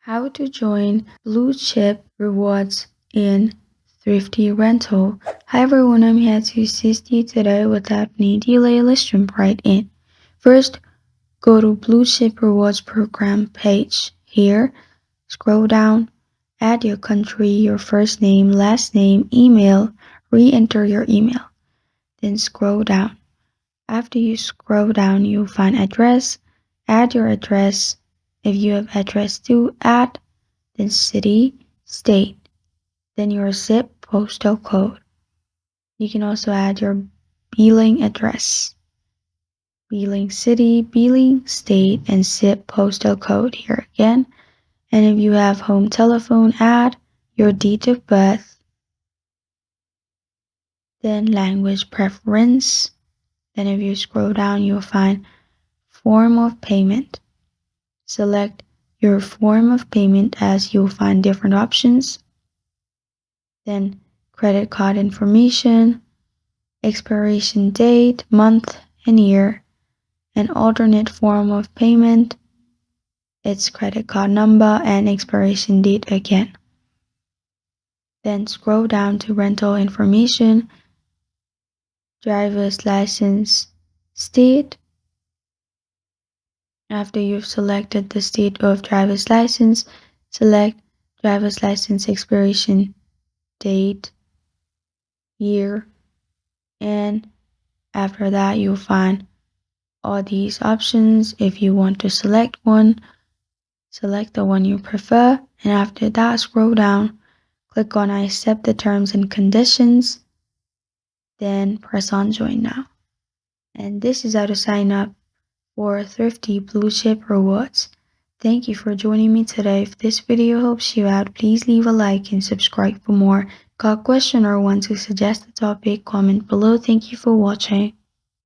How to join Blue Chip Rewards in Thrifty Rental. Hi everyone, I'm here to assist you today. Without any delay, let's jump right in. First, go to Blue Chip Rewards program page. Here, scroll down, add your country, your first name, last name, email, re-enter your email. Then scroll down. After you scroll down, you'll find address. Add your address. If you have address to add, then city, state, then your zip postal code. You can also add your billing address, billing city, billing state, and zip postal code here again. And if you have home telephone, add your date of birth, then language preference. Then if you scroll down, you'll find form of payment. Select your form of payment as you'll find different options. Then credit card information, expiration date, month and year, an alternate form of payment, its credit card number and expiration date again. Then scroll down to rental information, driver's license, state. After you've selected the state of driver's license, select driver's license expiration date, year, and after that you'll find all these options. If you want to select one, select the one you prefer, and after that scroll down, click on I accept the terms and conditions, then press on join now. And this is how to sign up for Thrifty Blue Chip Rewards. Thank you for joining me today. If this video helps you out, please leave a like and subscribe for more. Got a question or want to suggest a topic, comment below. Thank you for watching.